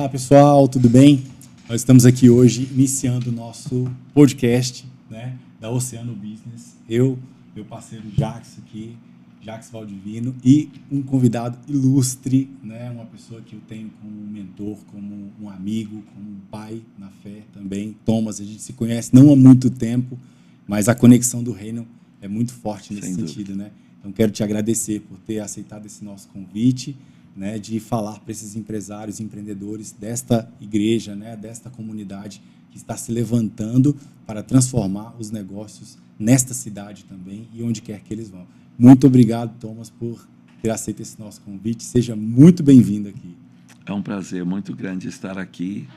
Olá pessoal, tudo bem? Nós estamos aqui hoje iniciando o nosso podcast, né, da Oceano Business. Eu, meu parceiro Jax aqui, Jax Valdivino, e um convidado ilustre, né, uma pessoa que eu tenho como um mentor, como um amigo, como um pai na fé também. Thomas, a gente se conhece não há muito tempo, mas a conexão do reino é muito forte nesse sentido, né? Então quero te agradecer por ter aceitado esse nosso convite, né, de falar para esses empresários, empreendedores desta igreja, né, desta comunidade que está se levantando para transformar os negócios nesta cidade também e onde quer que eles vão. Muito obrigado, Thomas, por ter aceito esse nosso convite. Seja muito bem-vindo aqui. É um prazer muito grande estar aqui.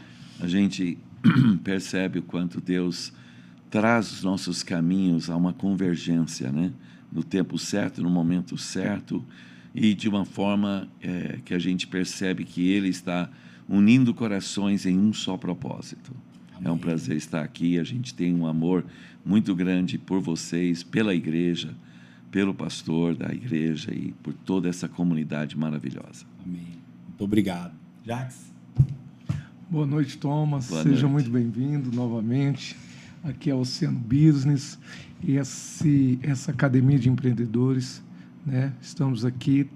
A gente percebe o quanto Deus traz os nossos caminhos a uma convergência, né? No tempo certo, no momento certo, e de uma forma que a gente percebe que Ele está unindo corações em um só propósito. Amém. É um prazer estar aqui. A gente tem um amor muito grande por vocês, pela igreja, pelo pastor da igreja e por toda essa comunidade maravilhosa. Amém. Muito obrigado. Jax? Boa noite, Thomas. Boa Seja noite. muito bem-vindo novamente. Aqui é o Oceano Business e essa academia de empreendedores, né? Estamos aqui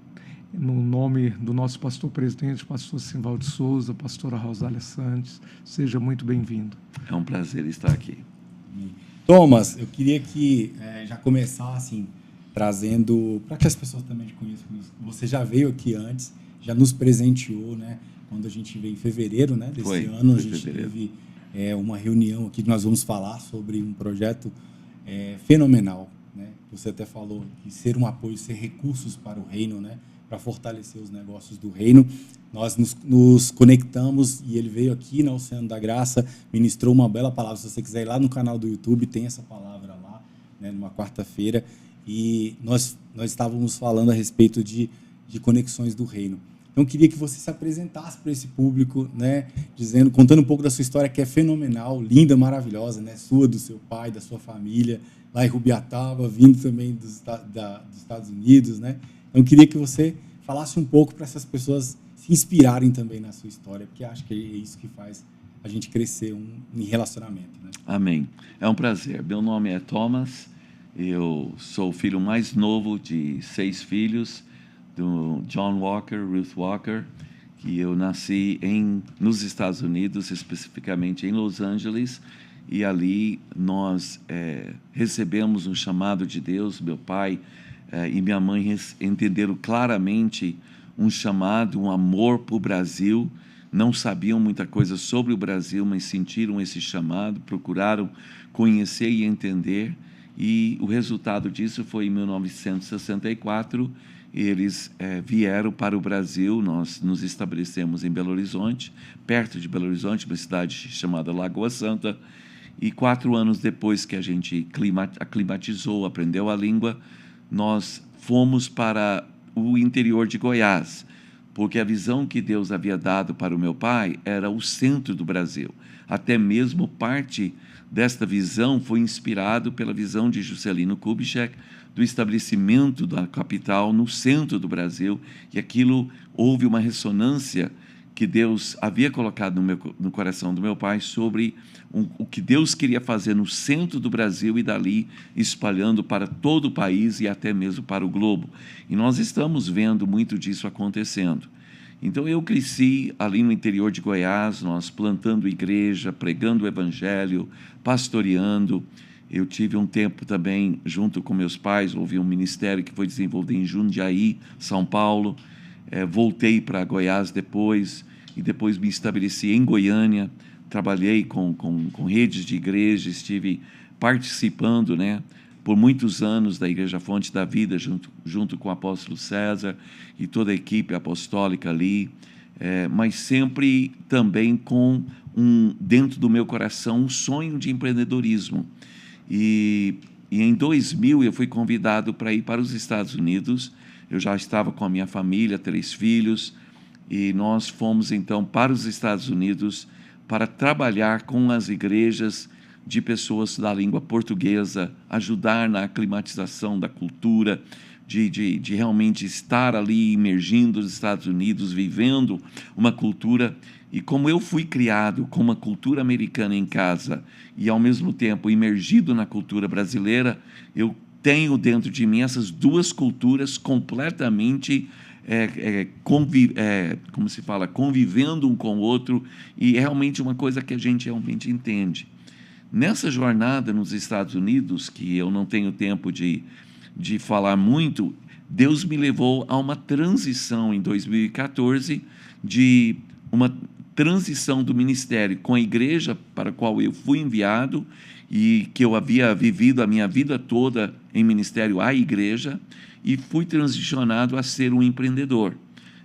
no nome do nosso pastor-presidente, pastor Simval de Souza, pastora Rosália Santos. Seja muito bem-vindo. É um prazer estar aqui. Thomas, eu queria que já começasse trazendo, para que as pessoas também te conheçam, você já veio aqui antes, já nos presenteou, né? Quando a gente veio em fevereiro, né, desse ano, a gente teve uma reunião aqui que nós vamos falar sobre um projeto fenomenal, né? Você até falou que ser um apoio, ser recursos para o reino, né? Para fortalecer os negócios do reino. Nós nos conectamos e ele veio aqui na Oceano da Graça, ministrou uma bela palavra. Se você quiser ir lá no canal do YouTube, tem essa palavra lá, né, numa quarta-feira. E nós estávamos falando a respeito de conexões do reino. Então, eu queria que você se apresentasse para esse público, né, contando um pouco da sua história, que é fenomenal, linda, maravilhosa, né, sua, do seu pai, da sua família, lá em Rubiataba, vindo também dos Estados Unidos, né? Então, eu queria que você falasse um pouco para essas pessoas se inspirarem também na sua história, porque acho que é isso que faz a gente crescer em relacionamento, né? Amém. É um prazer. Meu nome é Thomas, eu sou o filho mais novo de 6 filhos, do John Walker, Ruth Walker, que eu nasci nos Estados Unidos, especificamente em Los Angeles, e ali nós recebemos um chamado de Deus. Meu pai e minha mãe entenderam claramente um chamado, um amor para o Brasil. Não sabiam muita coisa sobre o Brasil, mas sentiram esse chamado, procuraram conhecer e entender, e o resultado disso foi em 1964, eles vieram para o Brasil. Nós nos estabelecemos em Belo Horizonte, perto de Belo Horizonte, uma cidade chamada Lagoa Santa, e 4 anos depois que a gente aclimatizou, aprendeu a língua, nós fomos para o interior de Goiás, porque a visão que Deus havia dado para o meu pai era o centro do Brasil. Até mesmo parte desta visão foi inspirado pela visão de Juscelino Kubitschek, do estabelecimento da capital no centro do Brasil, e aquilo houve uma ressonância que Deus havia colocado no coração do meu pai sobre o que Deus queria fazer no centro do Brasil e dali espalhando para todo o país e até mesmo para o globo. E nós estamos vendo muito disso acontecendo. Então eu cresci ali no interior de Goiás, nós plantando igreja, pregando o evangelho, pastoreando. Eu tive um tempo também, junto com meus pais, houve um ministério que foi desenvolvido em Jundiaí, São Paulo. Voltei para Goiás depois, e depois me estabeleci em Goiânia. Trabalhei com redes de igreja, estive participando, né, por muitos anos da Igreja Fonte da Vida, junto com o apóstolo César e toda a equipe apostólica ali, mas sempre também com dentro do meu coração um sonho de empreendedorismo. E em 2000 eu fui convidado para ir para os Estados Unidos. Eu já estava com a minha família, 3 filhos, e nós fomos então para os Estados Unidos para trabalhar com as igrejas de pessoas da língua portuguesa, ajudar na aclimatização da cultura, de realmente estar ali imergindo nos Estados Unidos, vivendo uma cultura. E como eu fui criado com uma cultura americana em casa e, ao mesmo tempo, imergido na cultura brasileira, eu tenho dentro de mim essas duas culturas completamente como se fala, convivendo um com o outro, e é realmente uma coisa que a gente realmente entende. Nessa jornada nos Estados Unidos, que eu não tenho tempo de falar muito, Deus me levou a uma transição em 2014, de uma transição do ministério com a igreja para a qual eu fui enviado e que eu havia vivido a minha vida toda em ministério à igreja, e fui transicionado a ser um empreendedor.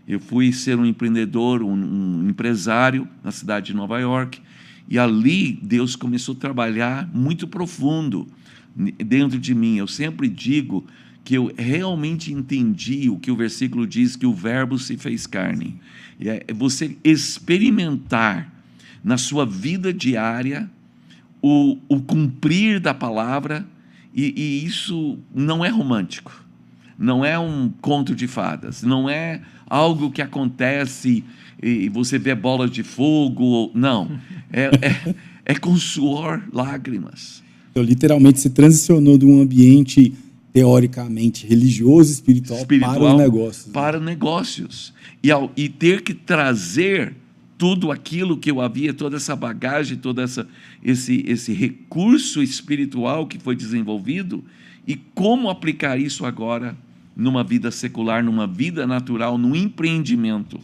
Eu fui ser um empreendedor, um empresário na cidade de Nova York, e ali Deus começou a trabalhar muito profundo dentro de mim. Eu sempre digo que eu realmente entendi o que o versículo diz, que o verbo se fez carne. É você experimentar na sua vida diária o cumprir da palavra, e isso não é romântico. Não é um conto de fadas, não é algo que acontece e você vê bolas de fogo, não. É com suor, lágrimas. Então, literalmente, você transicionou de um ambiente teoricamente religioso, espiritual para os negócios. Para negócios. E ter que trazer tudo aquilo que eu havia, toda essa bagagem, todo esse recurso espiritual que foi desenvolvido, e como aplicar isso agora numa vida secular, numa vida natural, num empreendimento.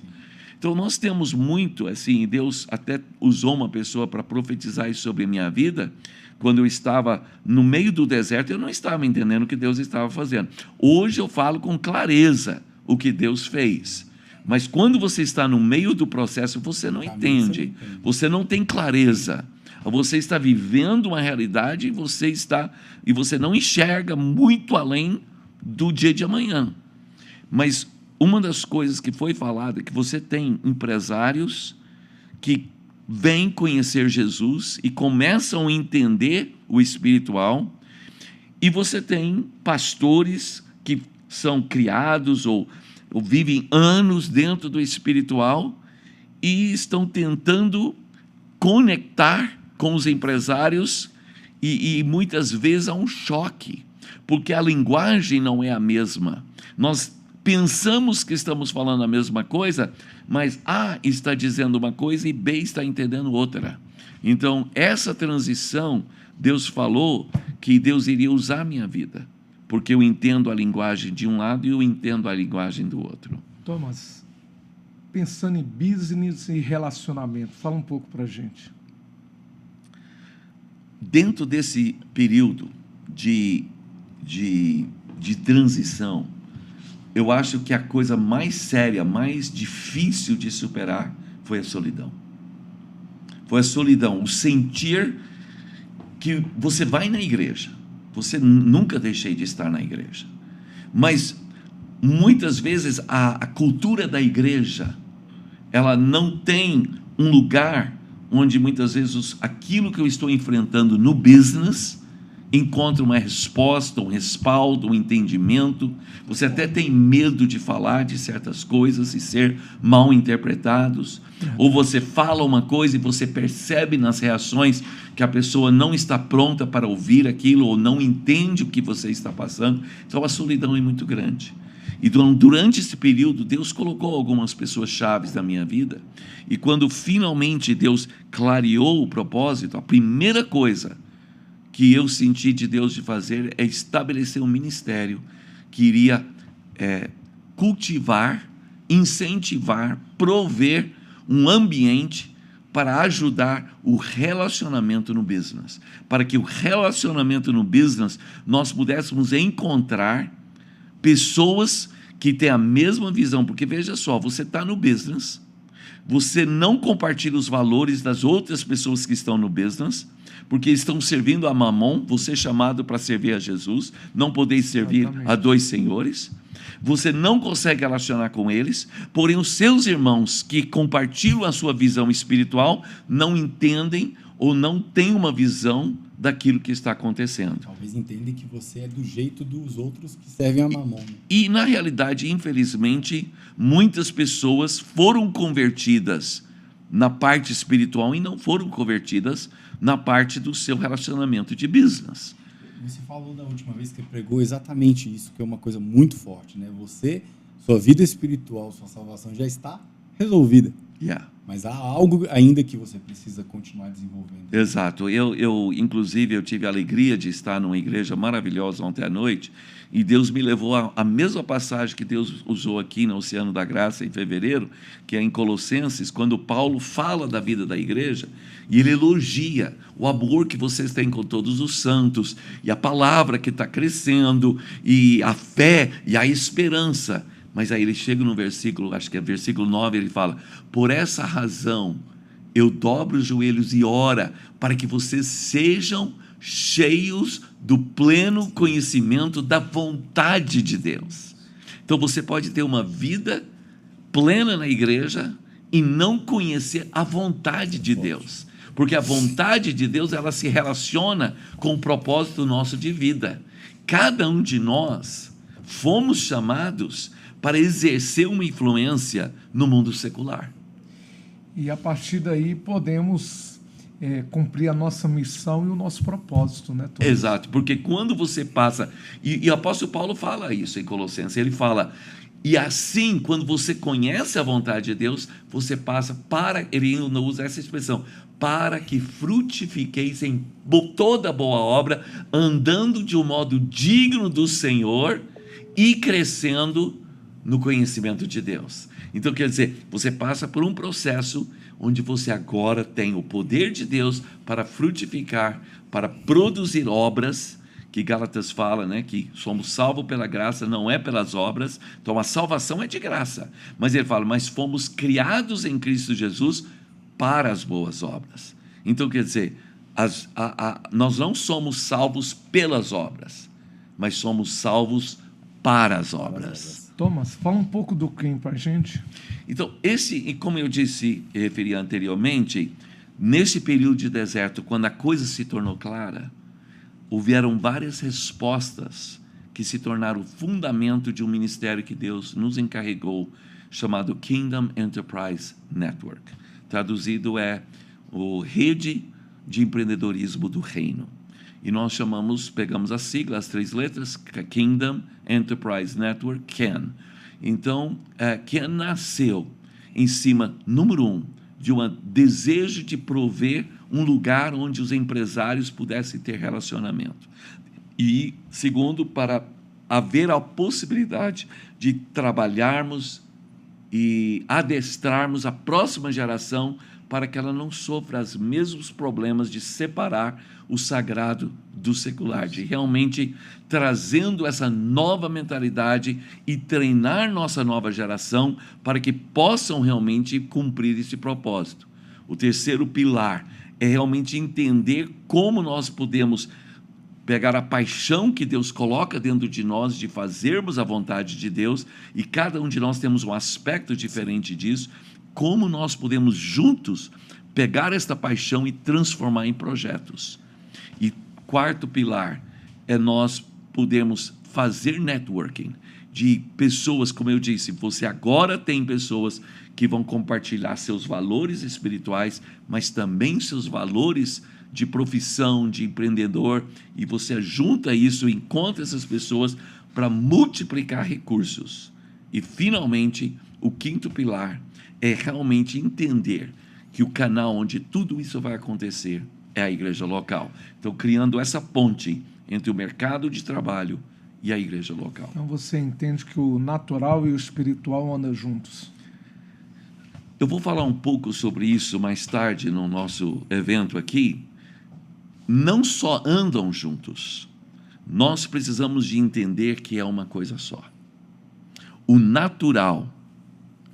Então, nós temos muito, assim, Deus até usou uma pessoa para profetizar isso sobre a minha vida. Quando eu estava no meio do deserto, eu não estava entendendo o que Deus estava fazendo. Hoje eu falo com clareza o que Deus fez. Mas quando você está no meio do processo, você não entende, você não tem clareza. Você está vivendo uma realidade e você não enxerga muito além do dia de amanhã. Mas uma das coisas que foi falada é que você tem empresários que vêm conhecer Jesus e começam a entender o espiritual, e você tem pastores que são criados ou vivem anos dentro do espiritual e estão tentando conectar com os empresários, e muitas vezes há um choque, porque a linguagem não é a mesma. Nós pensamos que estamos falando a mesma coisa, mas A está dizendo uma coisa e B está entendendo outra. Então, essa transição, Deus falou que Deus iria usar a minha vida, porque eu entendo a linguagem de um lado e eu entendo a linguagem do outro. Thomas, pensando em business e relacionamento, fala um pouco para a gente. Dentro desse período de transição, eu acho que a coisa mais séria, mais difícil de superar foi a solidão. Foi a solidão, o sentir que você vai na igreja. Você nunca deixei de estar na igreja. Mas, muitas vezes, a cultura da igreja, ela não tem um lugar onde, muitas vezes, aquilo que eu estou enfrentando no business encontra uma resposta, um respaldo, um entendimento. Você até tem medo de falar de certas coisas e ser mal interpretados. Ou você fala uma coisa e você percebe nas reações que a pessoa não está pronta para ouvir aquilo ou não entende o que você está passando. Então, a solidão é muito grande. E durante esse período, Deus colocou algumas pessoas chaves na minha vida. E quando finalmente Deus clareou o propósito, a primeira coisa que eu senti de Deus de fazer é estabelecer um ministério que iria cultivar, incentivar, prover um ambiente para ajudar o relacionamento no business. Para que o relacionamento no business nós pudéssemos encontrar pessoas que têm a mesma visão. Porque veja só, você está no business, você não compartilha os valores das outras pessoas que estão no business, porque estão servindo a Mamon. Você é chamado para servir a Jesus, não podeis servir a dois senhores. Você não consegue relacionar com eles, porém os seus irmãos que compartilham a sua visão espiritual não entendem ou não têm uma visão daquilo que está acontecendo. Talvez entendem que você é do jeito dos outros que servem a Mamon. E na realidade, infelizmente, muitas pessoas foram convertidas na parte espiritual e não foram convertidas na parte do seu relacionamento de business. Você falou da última vez que pregou exatamente isso, que é uma coisa muito forte, né? Sua vida espiritual, sua salvação já está resolvida. Yeah. Mas há algo ainda que você precisa continuar desenvolvendo. Exato. Inclusive, eu tive a alegria de estar numa igreja maravilhosa ontem à noite, e Deus me levou à mesma passagem que Deus usou aqui no Oceano da Graça em fevereiro, que é em Colossenses, quando Paulo fala da vida da igreja, e ele elogia o amor que vocês têm com todos os santos, e a palavra que está crescendo, e a fé e a esperança. Mas aí ele chega no versículo, acho que é versículo 9, ele fala: por essa razão eu dobro os joelhos e oro para que vocês sejam cheios do pleno conhecimento da vontade de Deus. Então você pode ter uma vida plena na igreja e não conhecer a vontade de Deus, porque a vontade de Deus, ela se relaciona com o propósito nosso de vida. Cada um de nós fomos chamados para exercer uma influência no mundo secular. E a partir daí podemos cumprir a nossa missão e o nosso propósito, né, Tom? Exato, porque quando você passa, e o apóstolo Paulo fala isso em Colossenses, ele fala, e assim, quando você conhece a vontade de Deus, você passa para, ele não usa essa expressão, para que frutifiqueis em toda boa obra, andando de um modo digno do Senhor e crescendo no conhecimento de Deus. Então, quer dizer, você passa por um processo onde você agora tem o poder de Deus para frutificar, para produzir obras, que Gálatas fala, né, que somos salvos pela graça, não é pelas obras. Então, a salvação é de graça. Mas ele fala, mas fomos criados em Cristo Jesus para as boas obras. Então, quer dizer, nós não somos salvos pelas obras, mas somos salvos para as obras. Thomas, fala um pouco do Ken para a gente. Então, e como eu disse e referi anteriormente, nesse período de deserto, quando a coisa se tornou clara, houveram várias respostas que se tornaram o fundamento de um ministério que Deus nos encarregou, chamado Kingdom Enterprise Network. Traduzido é o Rede de Empreendedorismo do Reino. E nós pegamos a sigla, as 3 letras, Kingdom Enterprise Network, KEN. Então, KEN nasceu em cima, número 1, de um desejo de prover um lugar onde os empresários pudessem ter relacionamento. E, segundo, para haver a possibilidade de trabalharmos e adestrarmos a próxima geração para que ela não sofra os mesmos problemas de separar o sagrado do secular, de realmente trazendo essa nova mentalidade e treinar nossa nova geração para que possam realmente cumprir esse propósito. O terceiro pilar é realmente entender como nós podemos pegar a paixão que Deus coloca dentro de nós de fazermos a vontade de Deus, e cada um de nós temos um aspecto diferente disso, como nós podemos juntos pegar esta paixão e transformar em projetos. E quarto pilar é nós podermos fazer networking de pessoas, como eu disse, você agora tem pessoas que vão compartilhar seus valores espirituais, mas também seus valores de profissão, de empreendedor, e você junta isso, encontra essas pessoas para multiplicar recursos. E finalmente, o quinto pilar é realmente entender que o canal onde tudo isso vai acontecer é a igreja local. Então, criando essa ponte entre o mercado de trabalho e a igreja local. Então, você entende que o natural e o espiritual andam juntos. Eu vou falar um pouco sobre isso mais tarde no nosso evento aqui. Não só andam juntos, nós precisamos de entender que é uma coisa só. O natural,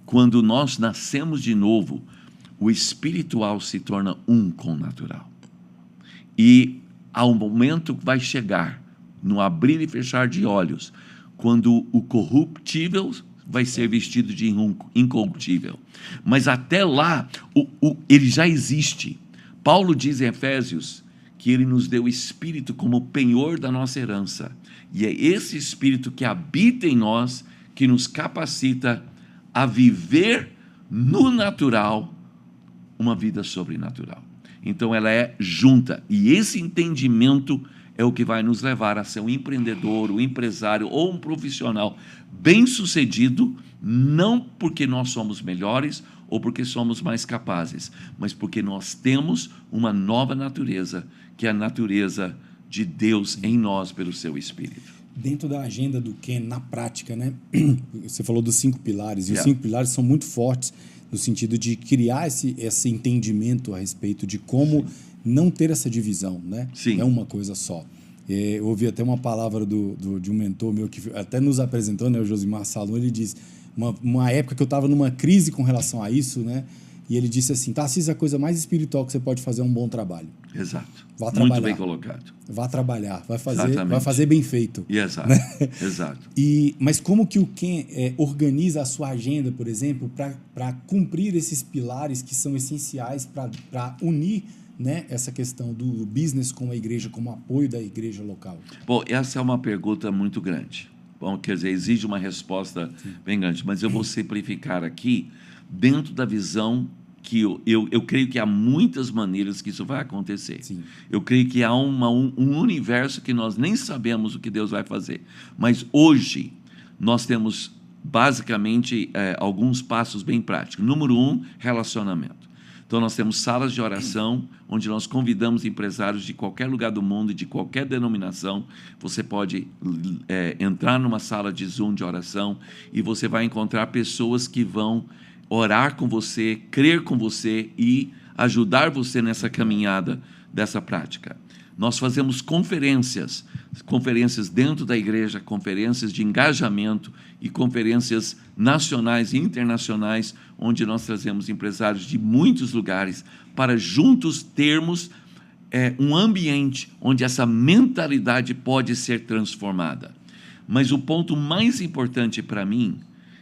quando nós nascemos de novo, o espiritual se torna um com o natural. E há um momento que vai chegar, no abrir e fechar de olhos, quando o corruptível vai ser vestido de incorruptível. Mas até lá, ele já existe. Paulo diz em Efésios que ele nos deu o Espírito como penhor da nossa herança. E é esse Espírito que habita em nós, que nos capacita a viver no natural uma vida sobrenatural. Então, ela é junta. E esse entendimento é o que vai nos levar a ser um empreendedor, um empresário ou um profissional bem-sucedido, não porque nós somos melhores ou porque somos mais capazes, mas porque nós temos uma nova natureza, que é a natureza de Deus em nós pelo seu Espírito. Dentro da agenda do Ken, na prática, né? Você falou dos 5 pilares, e os 5 Yeah. pilares são muito fortes no sentido de criar esse entendimento a respeito de como não ter essa divisão, né? Sim. É uma coisa só. Eu ouvi até uma palavra de um mentor meu que até nos apresentou, né, o Josimar Salum. Ele disse, uma época que eu estava numa crise com relação a isso, né? E ele disse assim, Tarcísio, a coisa mais espiritual que você pode fazer é um bom trabalho. Exato. Vá trabalhar. Muito bem colocado. Vá trabalhar, vai Exatamente. fazer bem feito. Exato. Né? Exato. Mas como que o Ken organiza a sua agenda, por exemplo, para cumprir esses pilares que são essenciais para unir, né, essa questão do business com a igreja, como apoio da igreja local? Bom, essa é uma pergunta muito grande. Bom, quer dizer, exige uma resposta bem grande, mas eu vou simplificar aqui dentro da visão que eu creio que há muitas maneiras que isso vai acontecer. Sim. Eu creio que há um universo que nós nem sabemos o que Deus vai fazer. Mas hoje nós temos basicamente alguns passos bem práticos. Número 1, relacionamento. Então, nós temos salas de oração, onde nós convidamos empresários de qualquer lugar do mundo, de qualquer denominação. Você pode entrar numa sala de Zoom de oração e você vai encontrar pessoas que vão orar com você, crer com você e ajudar você nessa caminhada dessa prática. Nós fazemos conferências dentro da igreja, conferências de engajamento e conferências nacionais e internacionais, onde nós trazemos empresários de muitos lugares para juntos termos um ambiente onde essa mentalidade pode ser transformada. Mas o ponto mais importante para mim,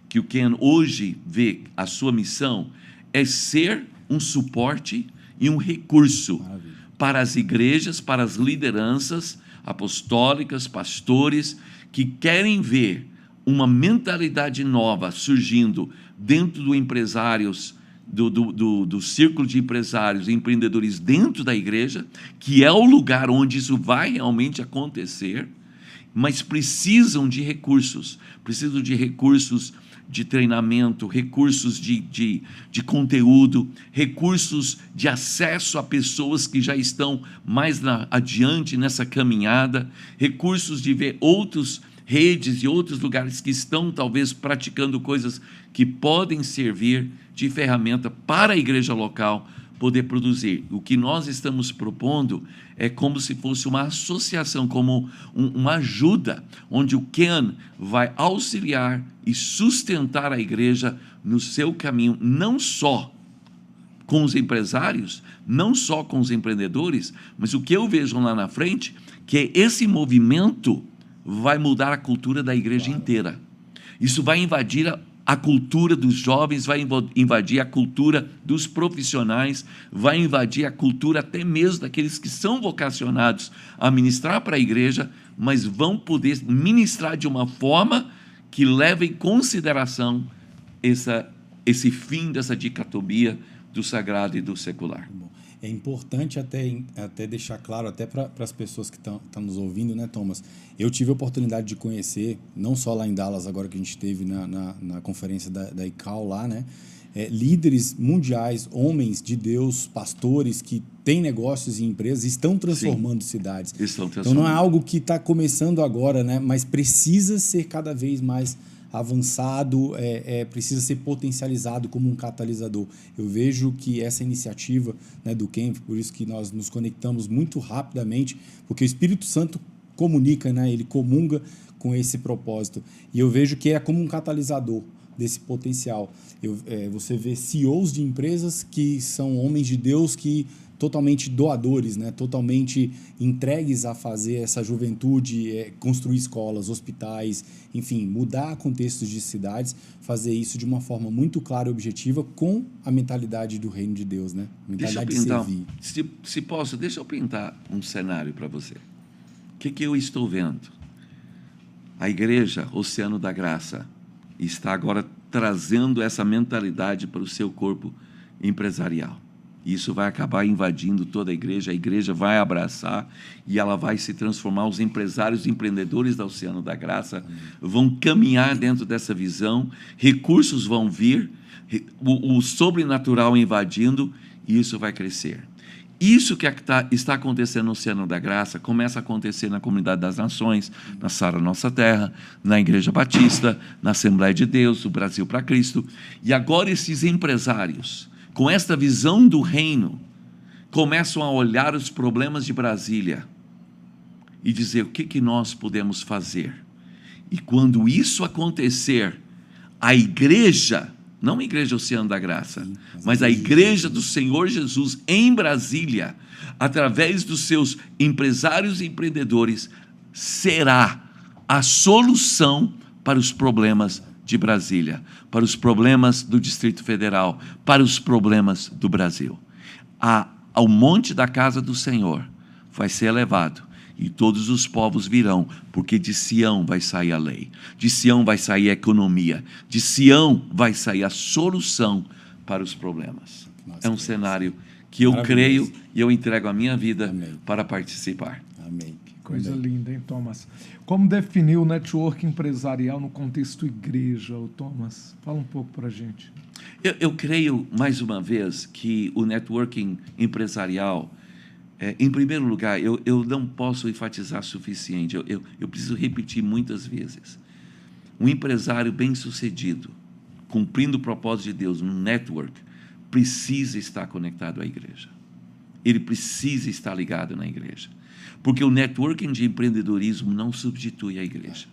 que o Ken hoje vê a sua missão, é ser um suporte e um recurso. Maravilha. Para as igrejas, para as lideranças apostólicas, pastores, que querem ver uma mentalidade nova surgindo dentro do empresários, do círculo de empresários e empreendedores dentro da igreja, que é o lugar onde isso vai realmente acontecer, mas precisam de recursos de treinamento, recursos de conteúdo, recursos de acesso a pessoas que já estão mais adiante nessa caminhada, recursos de ver outras redes e outros lugares que estão talvez praticando coisas que podem servir de ferramenta para a igreja local poder produzir. O que nós estamos propondo é como se fosse uma associação, como uma ajuda, onde o Ken vai auxiliar e sustentar a igreja no seu caminho, não só com os empresários, não só com os empreendedores, mas o que eu vejo lá na frente, que esse movimento vai mudar a cultura da igreja inteira. Isso vai invadir a cultura dos jovens, vai invadir a cultura dos profissionais, vai invadir a cultura até mesmo daqueles que são vocacionados a ministrar para a igreja, mas vão poder ministrar de uma forma que leve em consideração esse fim dessa dicotomia do sagrado e do secular. É importante até deixar claro, até para as pessoas que estão nos ouvindo, né, Thomas? Eu tive a oportunidade de conhecer, não só lá em Dallas, agora que a gente esteve na conferência da ICAO lá, né? Líderes mundiais, homens de Deus, pastores que têm negócios e empresas, estão transformando cidades. Então não é algo que está começando agora, né? Mas precisa ser cada vez mais avançado, precisa ser potencializado como um catalisador. Eu vejo que essa iniciativa, né, do Ken, por isso que nós nos conectamos muito rapidamente, porque o Espírito Santo comunica, né, ele comunga com esse propósito. E eu vejo que é como um catalisador desse potencial. Você vê CEOs de empresas que são homens de Deus que totalmente doadores, né? Totalmente entregues a fazer essa juventude, construir escolas, hospitais, enfim, mudar contextos de cidades, fazer isso de uma forma muito clara e objetiva com a mentalidade do reino de Deus, né? Mentalidade de servir. Se posso, deixa eu pintar um cenário para você. O que eu estou vendo? A igreja, Oceano da Graça, está agora trazendo essa mentalidade para o seu corpo empresarial. Isso vai acabar invadindo toda a igreja vai abraçar e ela vai se transformar. Os empresários e empreendedores da Oceano da Graça vão caminhar dentro dessa visão, recursos vão vir, o sobrenatural invadindo, e isso vai crescer. Isso que está acontecendo no Oceano da Graça começa a acontecer na Comunidade das Nações, na Sara Nossa Terra, na Igreja Batista, na Assembleia de Deus, o Brasil para Cristo. E agora esses empresários, com esta visão do reino, começam a olhar os problemas de Brasília e dizer o que nós podemos fazer. E quando isso acontecer, a igreja, não a Igreja Oceano da Graça, mas a Igreja do Senhor Jesus em Brasília, através dos seus empresários e empreendedores, será a solução para os problemas de Brasília, para os problemas do Distrito Federal, para os problemas do Brasil. Ao monte da casa do Senhor vai ser elevado, e todos os povos virão, porque de Sião vai sair a lei, de Sião vai sair a economia, de Sião vai sair a solução para os problemas. É um cenário que eu creio e eu entrego a minha vida para participar. Amém. Coisa linda, hein, Thomas? Como definir o network empresarial no contexto igreja, Thomas? Fala um pouco para a gente. Eu creio, mais uma vez, que o networking empresarial, em primeiro lugar, eu não posso enfatizar o suficiente, eu preciso repetir muitas vezes. Um empresário bem-sucedido, cumprindo o propósito de Deus, um network, precisa estar conectado à igreja. Ele precisa estar ligado na igreja. Porque o networking de empreendedorismo não substitui a igreja.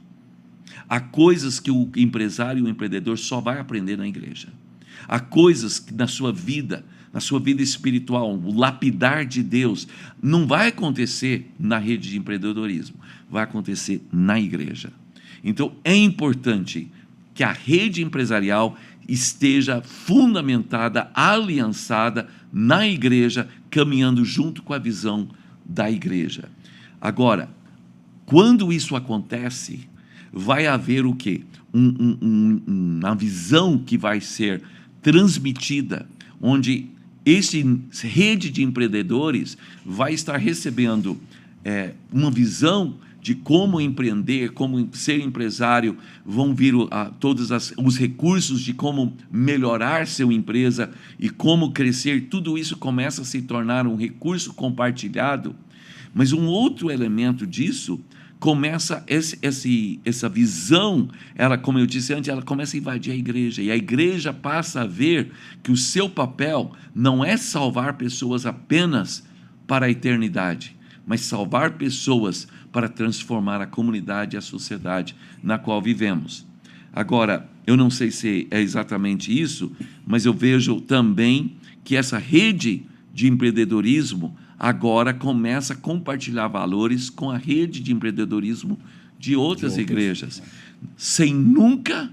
Há coisas que o empresário e o empreendedor só vai aprender na igreja. Há coisas que na sua vida espiritual, o lapidar de Deus, não vai acontecer na rede de empreendedorismo, vai acontecer na igreja. Então, é importante que a rede empresarial esteja fundamentada, aliançada na igreja, caminhando junto com a visão da igreja. Agora, quando isso acontece, vai haver o quê? Uma visão que vai ser transmitida, onde essa rede de empreendedores vai estar recebendo uma visão de como empreender, como ser empresário, vão vir todos os recursos de como melhorar sua empresa e como crescer. Tudo isso começa a se tornar um recurso compartilhado. Mas um outro elemento disso começa essa visão, ela, como eu disse antes, ela começa a invadir a igreja, e a igreja passa a ver que o seu papel não é salvar pessoas apenas para a eternidade, mas salvar pessoas para transformar a comunidade e a sociedade na qual vivemos. Agora, eu não sei se é exatamente isso, mas eu vejo também que essa rede de empreendedorismo agora começa a compartilhar valores com a rede de empreendedorismo de outras igrejas, sem nunca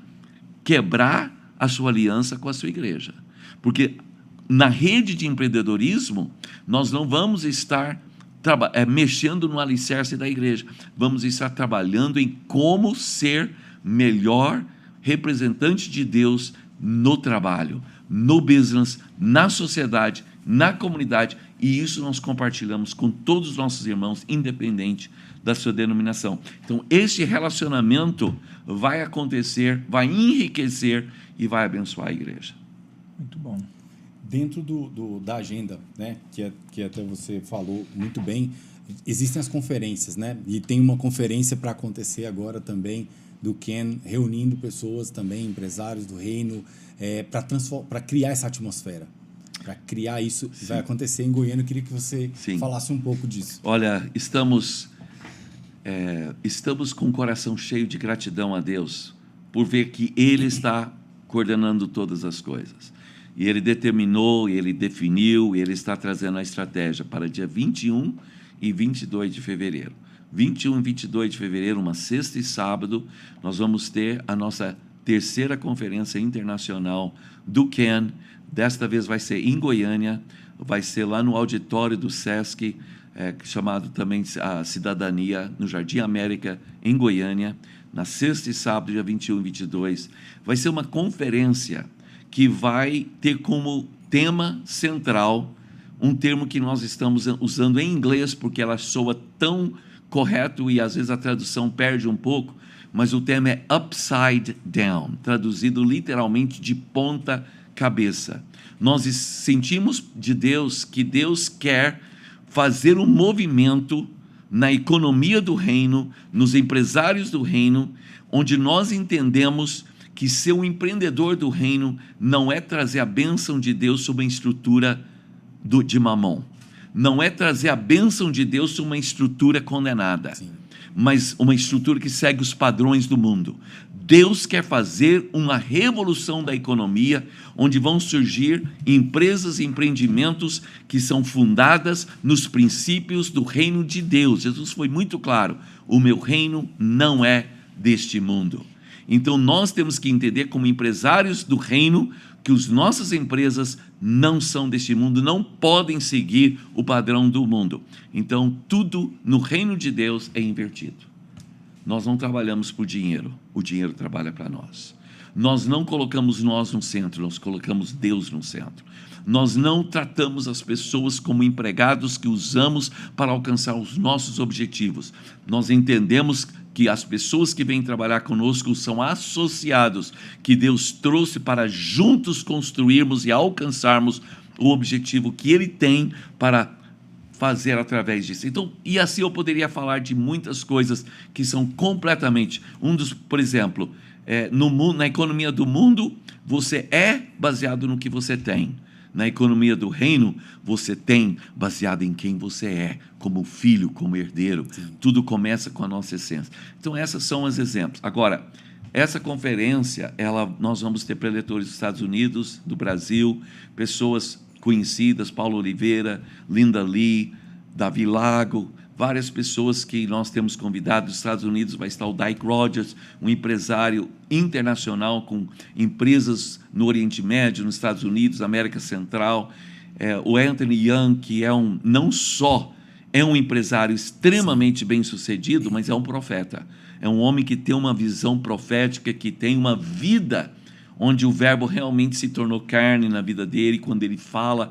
quebrar a sua aliança com a sua igreja. Porque na rede de empreendedorismo, nós não vamos estar mexendo no alicerce da igreja, vamos estar trabalhando em como ser melhor representante de Deus no trabalho, no business, na sociedade, na comunidade, e isso nós compartilhamos com todos os nossos irmãos, independente da sua denominação. Então, esse relacionamento vai acontecer, vai enriquecer e vai abençoar a igreja. Muito bom. Dentro da agenda, né, que até você falou muito bem, existem as conferências, né? E tem uma conferência para acontecer agora também do Ken, reunindo pessoas também, empresários do reino, para criar essa atmosfera. Para criar isso, sim, vai acontecer em Goiânia. Eu queria que você falasse um pouco disso. Olha, estamos com o coração cheio de gratidão a Deus por ver que Ele está coordenando todas as coisas. E Ele determinou, Ele definiu, Ele está trazendo a estratégia para dia 21 e 22 de fevereiro. 21 e 22 de fevereiro, uma sexta e sábado, nós vamos ter a nossa terceira conferência internacional do Ken. Desta vez vai ser em Goiânia, vai ser lá no auditório do SESC, chamado também a Cidadania, no Jardim América, em Goiânia, na sexta e sábado, dia 21 e 22. Vai ser uma conferência que vai ter como tema central um termo que nós estamos usando em inglês, porque ela soa tão correto e às vezes a tradução perde um pouco, mas o termo é upside down, traduzido literalmente de ponta cabeça. Nós sentimos de Deus que Deus quer fazer um movimento na economia do reino, nos empresários do reino, onde nós entendemos que ser um empreendedor do reino não é trazer a bênção de Deus sobre uma estrutura de mamon. Não é trazer a bênção de Deus sobre uma estrutura condenada. Sim. Mas uma estrutura que segue os padrões do mundo. Deus quer fazer uma revolução da economia, onde vão surgir empresas e empreendimentos que são fundadas nos princípios do reino de Deus. Jesus foi muito claro: o meu reino não é deste mundo. Então nós temos que entender, como empresários do reino, que as nossas empresas não são deste mundo, não podem seguir o padrão do mundo. Então tudo no reino de Deus é invertido. Nós não trabalhamos por dinheiro, o dinheiro trabalha para nós. Nós não colocamos nós no centro, nós colocamos Deus no centro. Nós não tratamos as pessoas como empregados que usamos para alcançar os nossos objetivos. Nós entendemos que as pessoas que vêm trabalhar conosco são associados que Deus trouxe para juntos construirmos e alcançarmos o objetivo que Ele tem para fazer através disso. Então, e assim eu poderia falar de muitas coisas que são completamente... por exemplo, no mundo, na economia do mundo, você é baseado no que você tem. Na economia do reino, você tem baseado em quem você é, como filho, como herdeiro. Sim. Tudo começa com a nossa essência. Então, esses são os exemplos. Agora, essa conferência, nós vamos ter preletores dos Estados Unidos, do Brasil, pessoas conhecidas, Paulo Oliveira, Linda Lee, Davi Lago, várias pessoas que nós temos convidado. Dos Estados Unidos vai estar o Dyke Rogers, um empresário internacional com empresas no Oriente Médio, nos Estados Unidos, América Central. O Anthony Young, que não só é um empresário extremamente bem-sucedido, mas é um profeta. É um homem que tem uma visão profética, que tem uma vida onde o verbo realmente se tornou carne na vida dele. Quando ele fala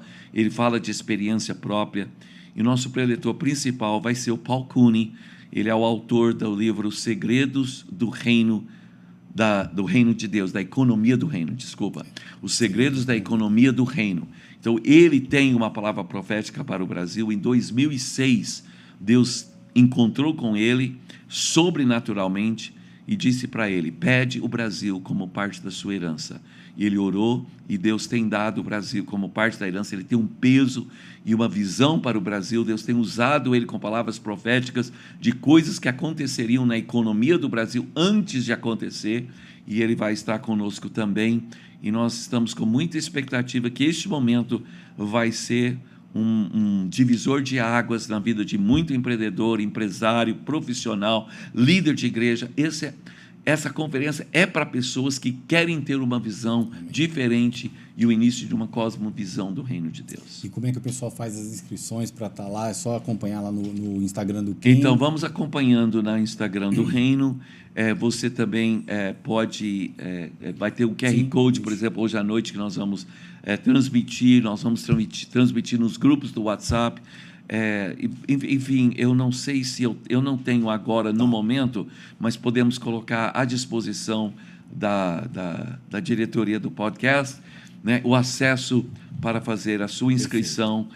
de experiência própria. E o nosso preletor principal vai ser o Paul Cooney. Ele é o autor do livro Segredos do Reino, do Reino de Deus, da economia do reino, desculpa. Os Segredos da Economia do Reino. Então, ele tem uma palavra profética para o Brasil. Em 2006, Deus encontrou com ele sobrenaturalmente e disse para ele: pede o Brasil como parte da sua herança. E ele orou, e Deus tem dado o Brasil como parte da herança. Ele tem um peso e uma visão para o Brasil. Deus tem usado ele com palavras proféticas de coisas que aconteceriam na economia do Brasil antes de acontecer, e ele vai estar conosco também. E nós estamos com muita expectativa que este momento vai ser um divisor de águas na vida de muito empreendedor, empresário, profissional, líder de igreja. Essa conferência é para pessoas que querem ter uma visão diferente e o início de uma cosmovisão do reino de Deus. E como é que o pessoal faz as inscrições para estar lá? É só acompanhar lá no Instagram do Reino? Então, vamos acompanhando no Instagram do Reino. Você também pode... vai ter um QR Code, por exemplo, hoje à noite, que nós vamos transmitir. Nós vamos transmitir nos grupos do WhatsApp. Enfim, eu não sei se eu não tenho agora no momento, mas podemos colocar à disposição da diretoria do podcast, né, o acesso para fazer a sua inscrição.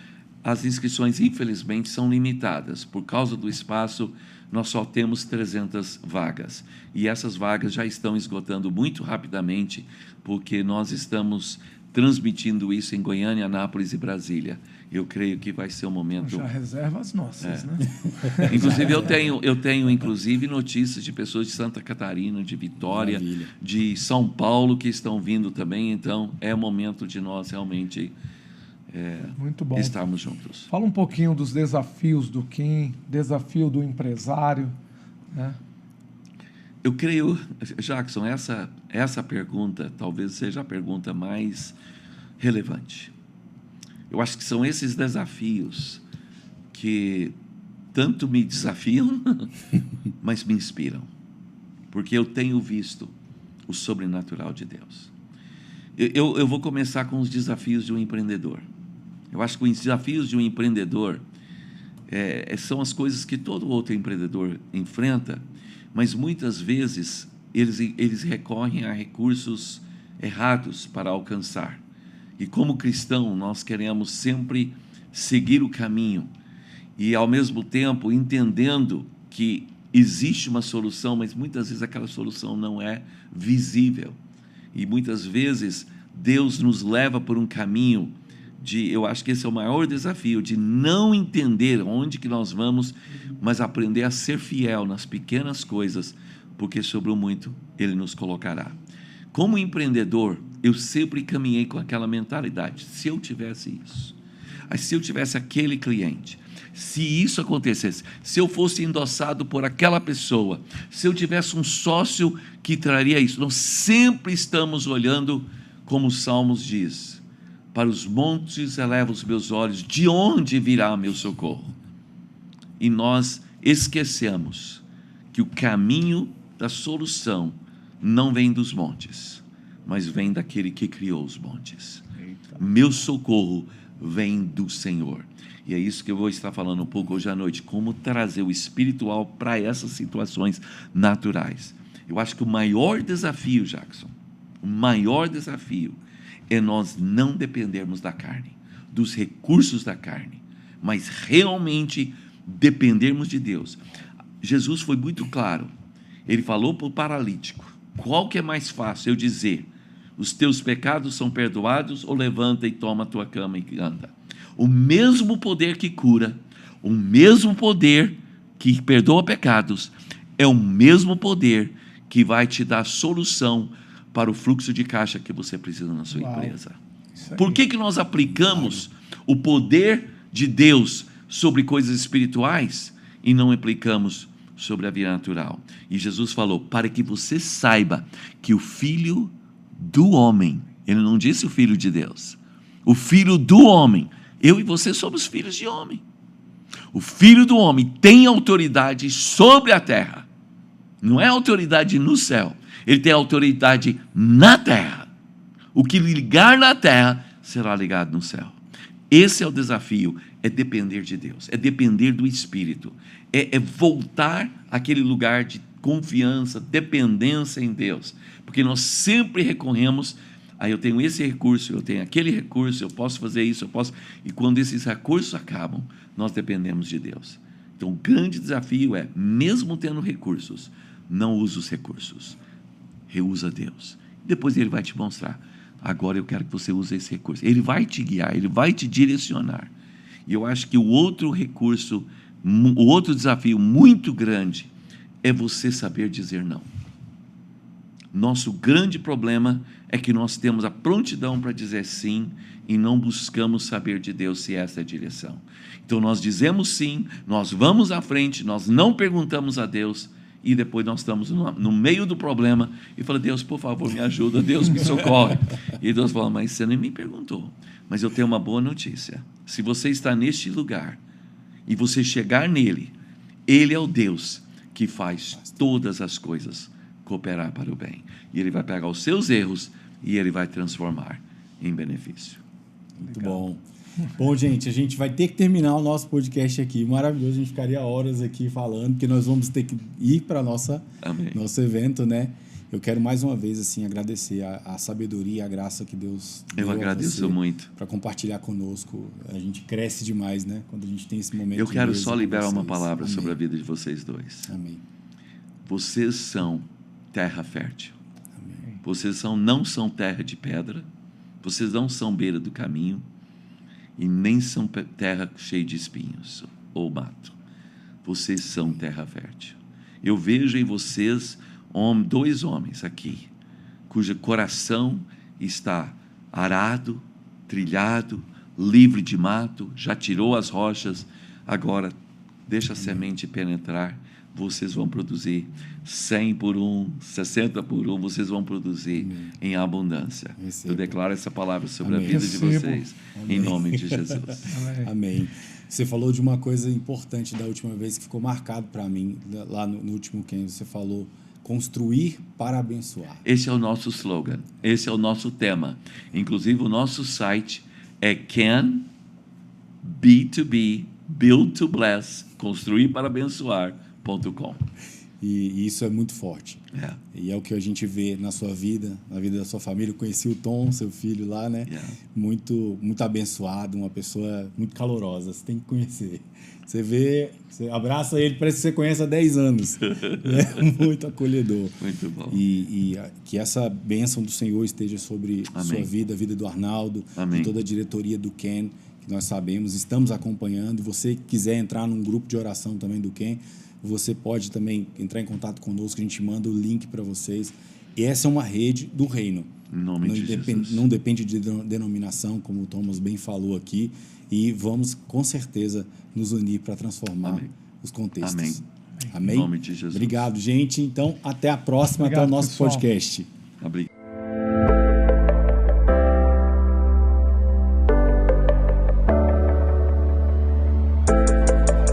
As inscrições, infelizmente, são limitadas. Por causa do espaço, nós só temos 300 vagas. E essas vagas já estão esgotando muito rapidamente, porque nós estamos transmitindo isso em Goiânia, Anápolis e Brasília. Eu creio que vai ser um momento... Já reserva as nossas, né? Inclusive, eu tenho inclusive notícias de pessoas de Santa Catarina, de Vitória, Maravilha. De São Paulo, que estão vindo também. Então, é o momento de nós realmente muito bom. Estarmos juntos. Fala um pouquinho dos desafios do Kim, desafio do empresário, né? Eu creio, Jackson, essa pergunta talvez seja a pergunta mais relevante. Eu acho que são esses desafios que tanto me desafiam, mas me inspiram. Porque eu tenho visto o sobrenatural de Deus. Eu vou começar com os desafios de um empreendedor. Eu acho que os desafios de um empreendedor são as coisas que todo outro empreendedor enfrenta, mas muitas vezes eles recorrem a recursos errados para alcançar. E como cristão, nós queremos sempre seguir o caminho e, ao mesmo tempo, entendendo que existe uma solução, mas muitas vezes aquela solução não é visível. E muitas vezes Deus nos leva por um caminho eu acho que esse é o maior desafio, de não entender onde que nós vamos, mas aprender a ser fiel nas pequenas coisas, porque sobre o muito Ele nos colocará. Como empreendedor, eu sempre caminhei com aquela mentalidade: se eu tivesse isso, se eu tivesse aquele cliente, se isso acontecesse, se eu fosse endossado por aquela pessoa, se eu tivesse um sócio que traria isso. Nós sempre estamos olhando, como os Salmos diz: para os montes elevo os meus olhos, de onde virá meu socorro? E nós esquecemos que o caminho da solução não vem dos montes, mas vem daquele que criou os montes. Eita. Meu socorro vem do Senhor. E é isso que eu vou estar falando um pouco hoje à noite, como trazer o espiritual para essas situações naturais. Eu acho que o maior desafio, Jackson, o maior desafio é nós não dependermos da carne, dos recursos da carne, mas realmente dependermos de Deus. Jesus foi muito claro. Ele falou para o paralítico: qual que é mais fácil eu dizer, os teus pecados são perdoados, ou levanta e toma a tua cama e anda? O mesmo poder que cura, o mesmo poder que perdoa pecados, é o mesmo poder que vai te dar solução para o fluxo de caixa que você precisa na sua empresa. Por que nós aplicamos o poder de Deus sobre coisas espirituais e não aplicamos sobre a vida natural? E Jesus falou: para que você saiba que o Filho do Homem, ele não disse o Filho de Deus, o Filho do Homem, eu e você somos filhos de homem. O Filho do Homem tem autoridade sobre a terra, não é autoridade no céu. Ele tem autoridade na terra. O que ligar na terra será ligado no céu. Esse é o desafio, é depender de Deus, é depender do Espírito, é voltar àquele lugar de confiança, dependência em Deus, porque nós sempre recorremos: eu tenho esse recurso, eu tenho aquele recurso, eu posso fazer isso, eu posso... E quando esses recursos acabam, nós dependemos de Deus. Então, o grande desafio é, mesmo tendo recursos, não use os recursos. Reusa Deus. Depois Ele vai te mostrar: agora eu quero que você use esse recurso. Ele vai te guiar, Ele vai te direcionar. E eu acho que o outro recurso, o outro desafio muito grande é você saber dizer não. Nosso grande problema é que nós temos a prontidão para dizer sim e não buscamos saber de Deus se essa é a direção. Então nós dizemos sim, nós vamos à frente, nós não perguntamos a Deus, e depois nós estamos no meio do problema e falamos: Deus, por favor, me ajuda, Deus, me socorre. E Deus fala: mas você nem me perguntou. Mas eu tenho uma boa notícia: se você está neste lugar e você chegar nele, Ele é o Deus que faz todas as coisas cooperar para o bem. E Ele vai pegar os seus erros e Ele vai transformar em benefício. Muito bom. Bom, gente, a gente vai ter que terminar o nosso podcast aqui. Maravilhoso, a gente ficaria horas aqui falando, porque nós vamos ter que ir para nosso evento, né? Eu quero mais uma vez assim agradecer a sabedoria e a graça que Deus deu. Eu agradeço muito para compartilhar conosco. A gente cresce demais, né? Quando a gente tem esse momento. Eu quero só liberar uma palavra sobre a vida de vocês dois. Amém. Vocês são terra fértil. Amém. Vocês não são terra de pedra. Vocês não são beira do caminho. E nem são terra cheia de espinhos ou mato. Vocês são terra fértil. Eu vejo em vocês dois homens aqui, cujo coração está arado, trilhado, livre de mato, já tirou as rochas, agora deixa a semente penetrar. Vocês vão produzir 100 por 1, 60 por 1, vocês vão produzir em abundância. Eu declaro essa palavra sobre a vida de vocês, em nome de Jesus. Amém. Você falou de uma coisa importante da última vez que ficou marcado para mim, lá no último Ken, você falou: construir para abençoar. Esse é o nosso slogan, esse é o nosso tema. Inclusive, o nosso site é Ken B2B, build to bless, construir para abençoar.com. E isso é muito forte. E é o que a gente vê na sua vida, na vida da sua família. Eu conheci o Tom, seu filho lá, né? Muito, muito abençoado, uma pessoa muito calorosa. Você tem que conhecer. Você vê, você abraça ele, parece que você conhece há 10 anos. É muito acolhedor. Muito bom. E que essa bênção do Senhor esteja sobre a sua vida, a vida do Arnaldo, e toda a diretoria do Ken, que nós sabemos, estamos acompanhando. Você que quiser entrar num grupo de oração também do Ken, você pode também entrar em contato conosco, a gente manda o link para vocês. E essa é uma rede do reino. Em nome de Jesus. Não depende de denominação, como o Thomas bem falou aqui. E vamos, com certeza, nos unir para transformar os contextos. Amém? Em nome de Jesus. Obrigado, gente. Então, até a próxima, até o nosso podcast. Obrigado.